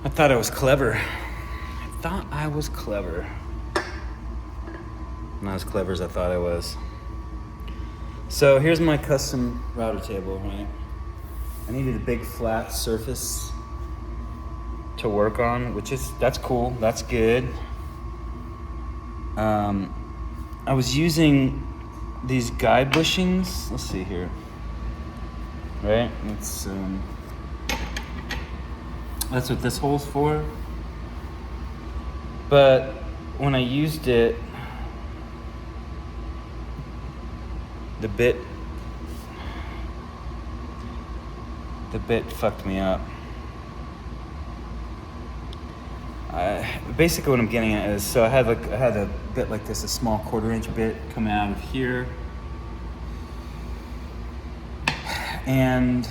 I thought I was clever. I thought I was clever. Not as clever as I thought I was. So here's my custom router table, right? I needed a big flat surface to work on, that's cool, that's good. I was using these guide bushings. Let's see here. Right? That's what this hole's for. But when I used it, the bit fucked me up. Basically what I'm getting at is, so I had a bit like this, a small 1/4-inch bit coming out of here. And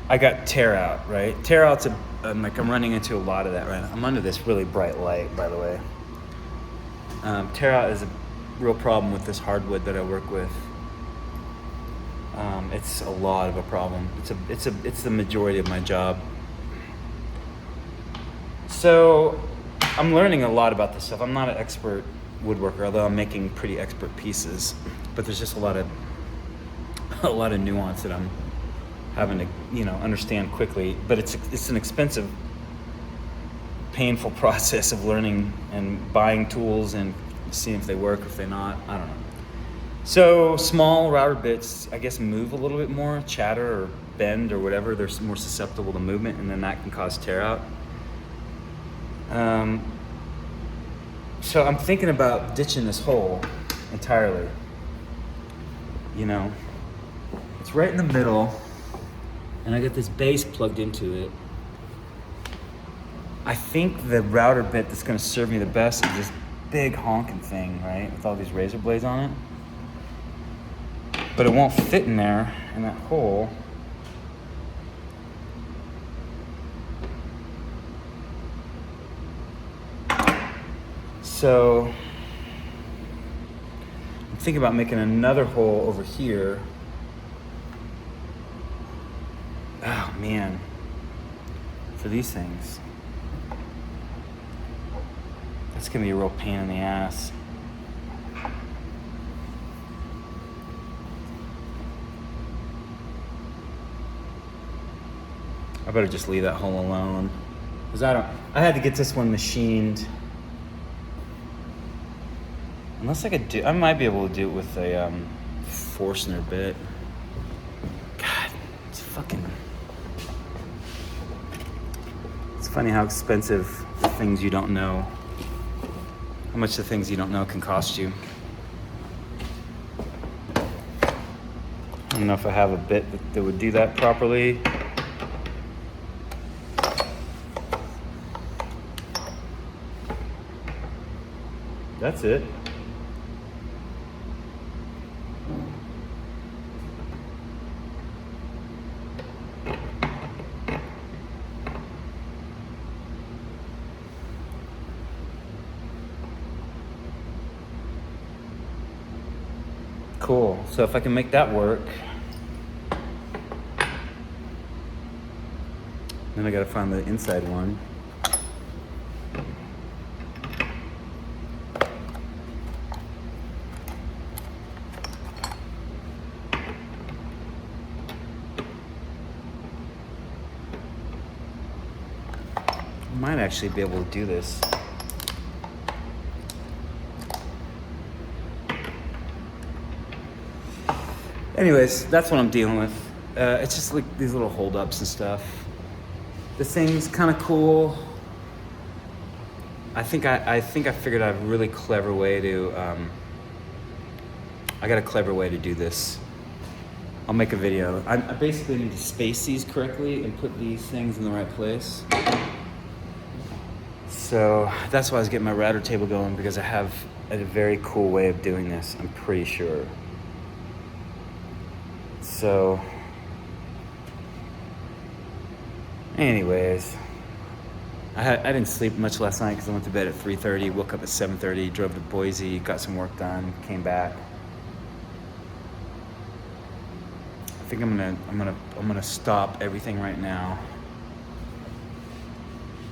I got tear out, right? Tear out's I'm running into a lot of that right now. I'm under this really bright light, by the way. Tear out is a real problem with this hardwood that I work with. It's a lot of a problem. It's the majority of my job. So I'm learning a lot about this stuff. I'm not an expert woodworker, although I'm making pretty expert pieces. But there's just a lot of nuance that I'm having to, understand quickly. But it's an expensive, painful process of learning and buying tools and seeing if they work, if they're not. I don't know. So small router bits, I guess, move a little bit more, chatter or bend or whatever. They're more susceptible to movement, and then that can cause tear out. So I'm thinking about ditching this hole entirely. It's right in the middle, and I got this base plugged into it. I think the router bit that's going to serve me the best is this big honking thing, right, with all these razor blades on it. But it won't fit in there, in that hole. So I'm thinking about making another hole over here. Oh man, for these things. That's gonna be a real pain in the ass. I better just leave that hole alone. Because I had to get this one machined. Unless I might be able to do it with a Forstner bit. God, it's funny how expensive the things you don't know, how much the things you don't know can cost you. I don't know if I have a bit that would do that properly. That's it. Cool. So if I can make that work, then I gotta find the inside one. I might actually be able to do this. Anyways, that's what I'm dealing with. It's just like these little holdups and stuff. This thing's kind of cool. I think I figured out a really clever way to. I got a clever way to do this. I'll make a video. I basically need to space these correctly and put these things in the right place. So that's why I was getting my router table going, because I have a very cool way of doing this, I'm pretty sure. So, anyways, I didn't sleep much last night because I went to bed at 3:30, woke up at 7:30, drove to Boise, got some work done, came back. think I'm gonna stop everything right now,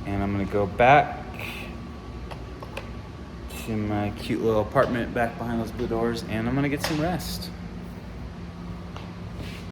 and I'm gonna go back to my cute little apartment back behind those blue doors, and I'm gonna get some rest.